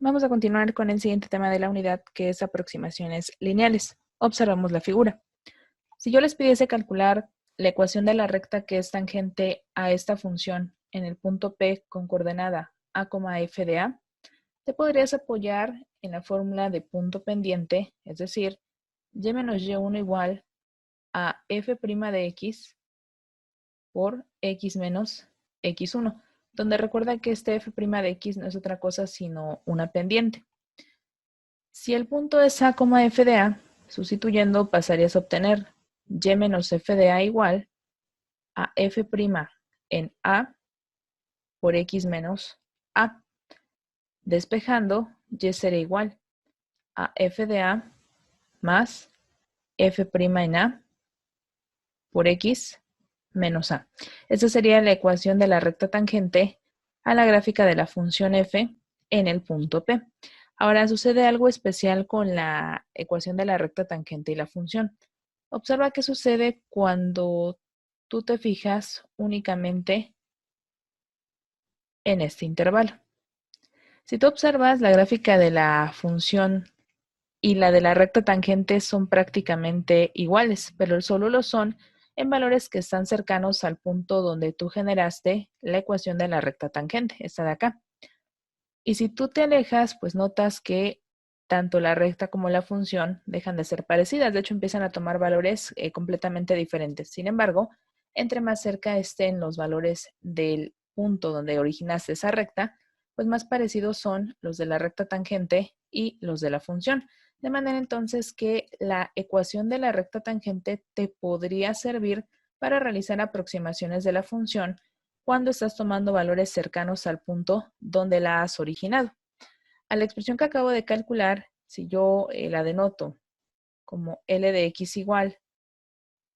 Vamos a continuar con el siguiente tema de la unidad, que es aproximaciones lineales. Observamos la figura. Si yo les pidiese calcular la ecuación de la recta que es tangente a esta función en el punto P con coordenada a, f de A, te podrías apoyar en la fórmula de punto pendiente, es decir, y menos y1 igual a f' de x por x menos x1, donde recuerda que este f' de x no es otra cosa sino una pendiente. Si el punto es a, f de A, sustituyendo pasarías a obtener y menos f de A igual a f' en A por x menos A. Despejando, y será igual a f de A más f' en A por x menos A. Esta sería la ecuación de la recta tangente a la gráfica de la función f en el punto P. Ahora sucede algo especial con la ecuación de la recta tangente y la función. Observa qué sucede cuando tú te fijas únicamente en este intervalo. Si tú observas, la gráfica de la función y la de la recta tangente son prácticamente iguales, pero solo lo son en valores que están cercanos al punto donde tú generaste la ecuación de la recta tangente, esta de acá. Y si tú te alejas, pues notas que tanto la recta como la función dejan de ser parecidas. De hecho, empiezan a tomar valores completamente diferentes. Sin embargo, entre más cerca estén los valores del punto donde originaste esa recta, pues más parecidos son los de la recta tangente y los de la función. De manera entonces que la ecuación de la recta tangente te podría servir para realizar aproximaciones de la función cuando estás tomando valores cercanos al punto donde la has originado. A la expresión que acabo de calcular, si yo la denoto como L de x igual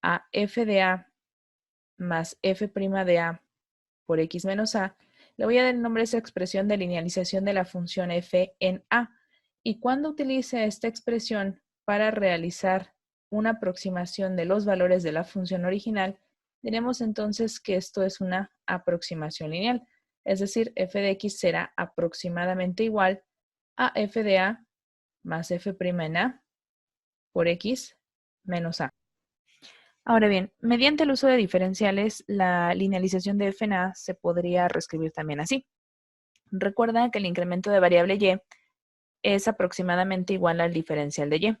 a f de A más f' de A por x menos A, le voy a dar el nombre a esa expresión de linealización de la función f en A. Y cuando utilice esta expresión para realizar una aproximación de los valores de la función original, diremos entonces que esto es una aproximación lineal. Es decir, f de x será aproximadamente igual a f de A más f' en A por x menos A. Ahora bien, mediante el uso de diferenciales, la linealización de f en A se podría reescribir también así. Recuerda que el incremento de variable y es aproximadamente igual al diferencial de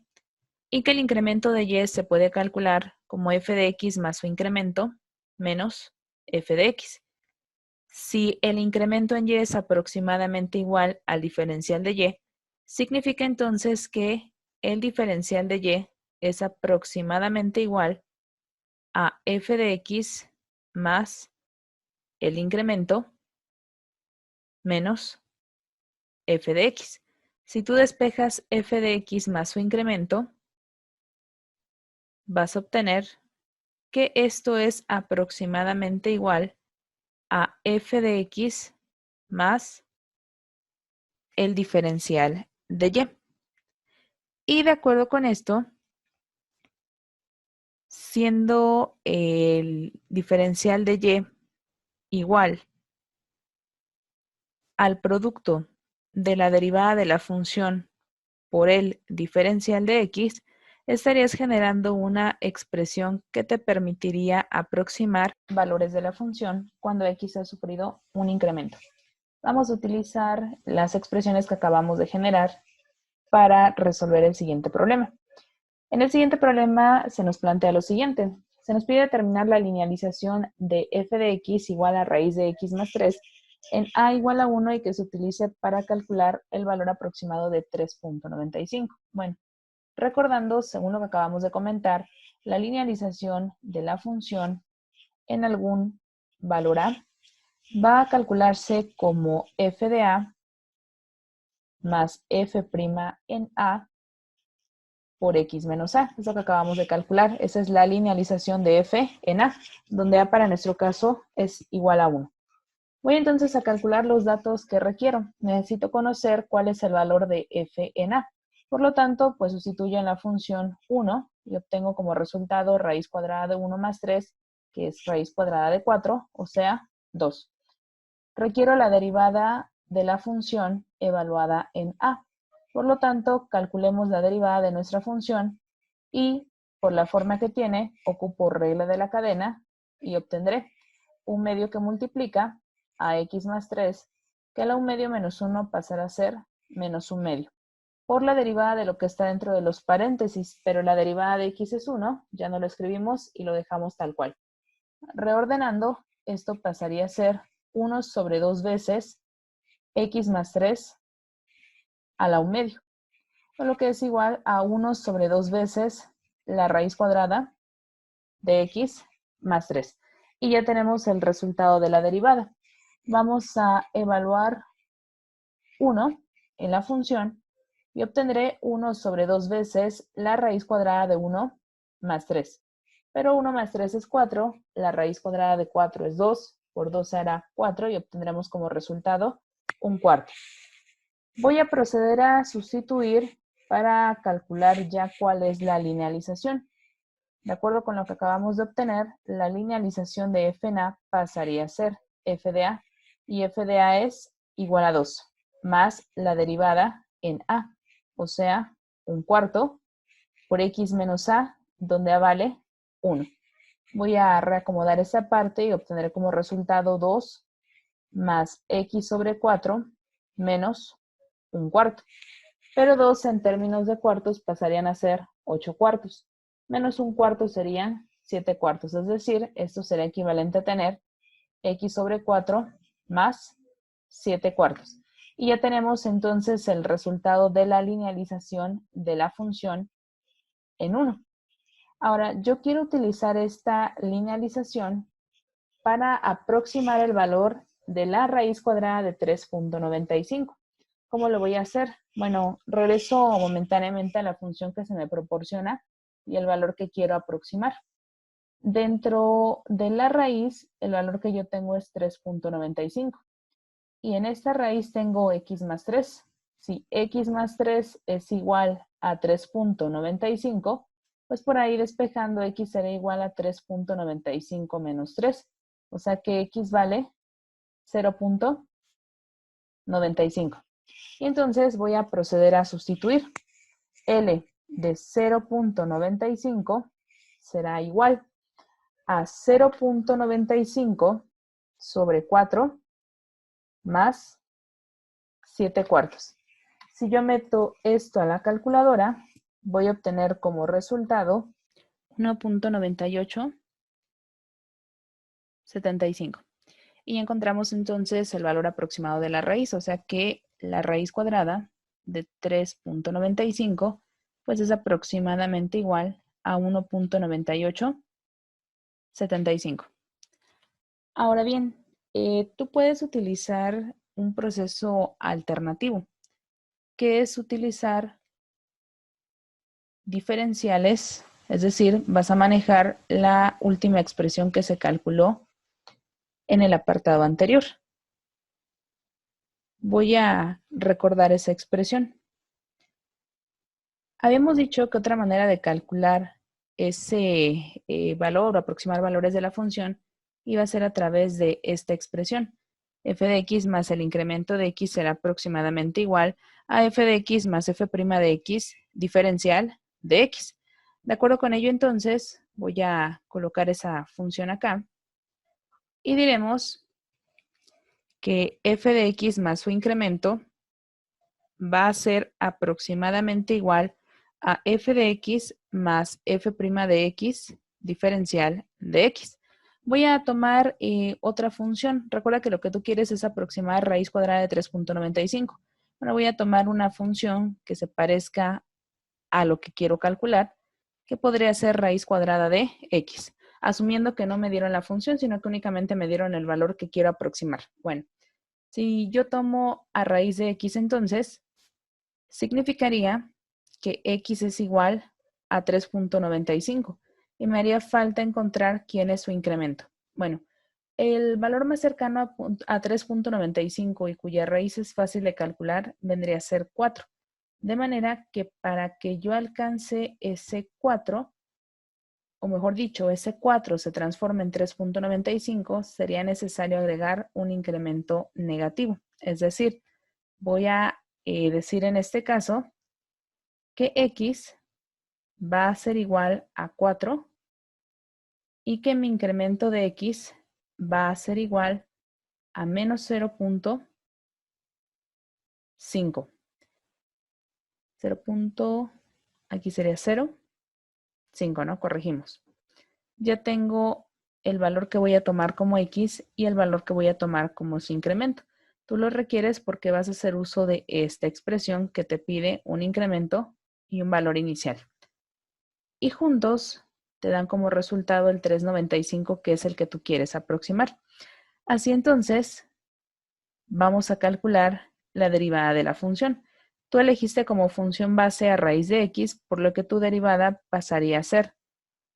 y que el incremento de y se puede calcular como f de x más su incremento menos f de x. Si el incremento en y es aproximadamente igual al diferencial de y, significa entonces que el diferencial de y es aproximadamente igual a f de x más el incremento menos f de x. Si tú despejas f de x más su incremento, vas a obtener que esto es aproximadamente igual a f de x más el diferencial de y. Y de acuerdo con esto, siendo el diferencial de y igual al producto de la derivada de la función por el diferencial de x, estarías generando una expresión que te permitiría aproximar valores de la función cuando x ha sufrido un incremento. Vamos a utilizar las expresiones que acabamos de generar para resolver el siguiente problema. En el siguiente problema se nos plantea lo siguiente. Se nos pide determinar la linealización de f de x igual a raíz de x más 3 en a igual a 1 y que se utilice para calcular el valor aproximado de 3.95. Bueno, recordando, según lo que acabamos de comentar, la linealización de la función en algún valor a va a calcularse como f de a más f' en a por x menos a. Es lo que acabamos de calcular. Esa es la linealización de f en a, donde a para nuestro caso es igual a 1. Voy entonces a calcular los datos que requiero. Necesito conocer cuál es el valor de f en a. Por lo tanto, pues sustituyo en la función 1 y obtengo como resultado raíz cuadrada de 1 más 3, que es raíz cuadrada de 4, o sea, 2. Requiero la derivada de la función evaluada en a. Por lo tanto, calculemos la derivada de nuestra función y, por la forma que tiene, ocupo regla de la cadena y obtendré un medio que multiplica a x más 3, que a la 1 medio menos 1 pasará a ser menos 1 medio, por la derivada de lo que está dentro de los paréntesis, pero la derivada de x es 1, ya no lo escribimos y lo dejamos tal cual. Reordenando, esto pasaría a ser 1 sobre 2 veces x más 3 a la 1 medio, o lo que es igual a 1 sobre 2 veces la raíz cuadrada de x más 3. Y ya tenemos el resultado de la derivada. Vamos a evaluar 1 en la función y obtendré 1 sobre 2 veces la raíz cuadrada de 1 más 3. Pero 1 más 3 es 4, la raíz cuadrada de 4 es 2, por 2 será 4 y obtendremos como resultado un cuarto. Voy a proceder a sustituir para calcular ya cuál es la linealización. De acuerdo con lo que acabamos de obtener, la linealización de f en a pasaría a ser f de a, y f de a es igual a 2, más la derivada en a, o sea, un cuarto por x menos a, donde a vale 1. Voy a reacomodar esa parte y obtendré como resultado 2 más x sobre 4 menos un cuarto. Pero 2 en términos de cuartos pasarían a ser 8 cuartos. Menos un cuarto serían 7 cuartos. Es decir, esto sería equivalente a tener x sobre 4 más 7 cuartos. Y ya tenemos entonces el resultado de la linealización de la función en 1. Ahora, yo quiero utilizar esta linealización para aproximar el valor de la raíz cuadrada de 3.95. ¿Cómo lo voy a hacer? Bueno, regreso momentáneamente a la función que se me proporciona y el valor que quiero aproximar. Dentro de la raíz, el valor que yo tengo es 3.95. Y en esta raíz tengo x más 3. Si x más 3 es igual a 3.95, pues por ahí despejando x será igual a 3.95 menos 3. O sea que x vale 0.95. Y entonces voy a proceder a sustituir. L de 0.95 será igual a 0.95 sobre 4 más 7 cuartos. Si yo meto esto a la calculadora, voy a obtener como resultado 1.9875. Y encontramos entonces el valor aproximado de la raíz, o sea que la raíz cuadrada de 3.95 pues es aproximadamente igual a 1.9875. Ahora bien, tú puedes utilizar un proceso alternativo, que es utilizar diferenciales, es decir, vas a manejar la última expresión que se calculó en el apartado anterior. Voy a recordar esa expresión. Habíamos dicho que otra manera de calcular ese valor o aproximar valores de la función iba a ser a través de esta expresión. F de x más el incremento de x será aproximadamente igual a f de x más f' de x diferencial de x. De acuerdo con ello, entonces, voy a colocar esa función acá y diremos que f de x más su incremento va a ser aproximadamente igual a f de x más f' de x diferencial de x. Voy a tomar otra función. Recuerda que lo que tú quieres es aproximar raíz cuadrada de 3.95. Bueno, voy a tomar una función que se parezca a lo que quiero calcular, que podría ser raíz cuadrada de x, asumiendo que no me dieron la función, sino que únicamente me dieron el valor que quiero aproximar. Bueno, si yo tomo a raíz de x entonces, significaría que x es igual a 3.95 y me haría falta encontrar quién es su incremento. Bueno, el valor más cercano a 3.95 y cuya raíz es fácil de calcular vendría a ser 4. De manera que para que yo alcance ese 4, o mejor dicho, ese 4 se transforme en 3.95, sería necesario agregar un incremento negativo. Es decir, voy a decir en este caso que x va a ser igual a 4 y que mi incremento de x va a ser igual a menos 0.5. Aquí sería 0.5, ¿no? Corregimos. Ya tengo el valor que voy a tomar como x y el valor que voy a tomar como su incremento. Tú lo requieres porque vas a hacer uso de esta expresión que te pide un incremento y un valor inicial. Y juntos te dan como resultado el 3.95, que es el que tú quieres aproximar. Así entonces, vamos a calcular la derivada de la función. Tú elegiste como función base a raíz de x, por lo que tu derivada pasaría a ser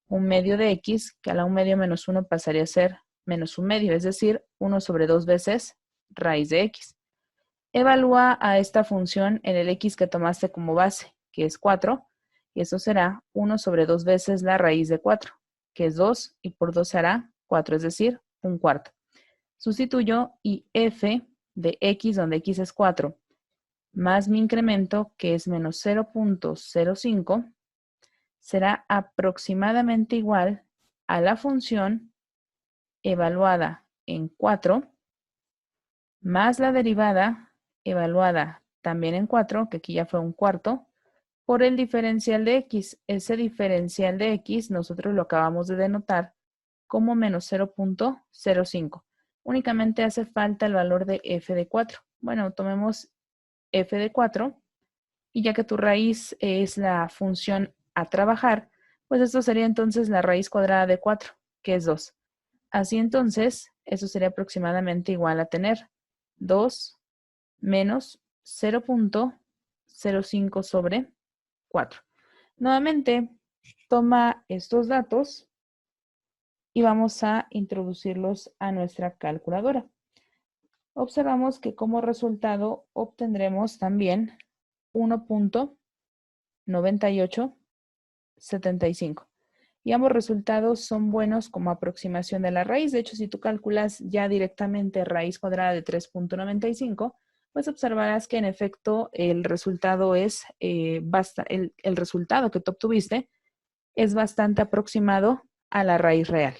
1/2 de x, que a la 1/2 menos 1 pasaría a ser menos 1/2, es decir, 1 sobre 2 veces raíz de x. Evalúa a esta función en el x que tomaste como base, que es 4, y eso será 1 sobre 2 veces la raíz de 4, que es 2, y por 2 será 4, es decir, 1/4. Sustituyo y f de x, donde x es 4, más mi incremento, que es menos 0.05, será aproximadamente igual a la función evaluada en 4 más la derivada evaluada también en 4, que aquí ya fue 1/4, por el diferencial de x. Ese diferencial de x nosotros lo acabamos de denotar como menos 0.05. Únicamente hace falta el valor de f de 4. Bueno, tomemos f de 4 y ya que tu raíz es la función a trabajar, pues esto sería entonces la raíz cuadrada de 4, que es 2. Así entonces, eso sería aproximadamente igual a tener 2 menos 0.05 sobre 4. Nuevamente, toma estos datos y vamos a introducirlos a nuestra calculadora. Observamos que como resultado obtendremos también 1.9875. Y ambos resultados son buenos como aproximación de la raíz. De hecho, si tú calculas ya directamente raíz cuadrada de 3.95, pues observarás que en efecto el resultado es el resultado que tú obtuviste es bastante aproximado a la raíz real.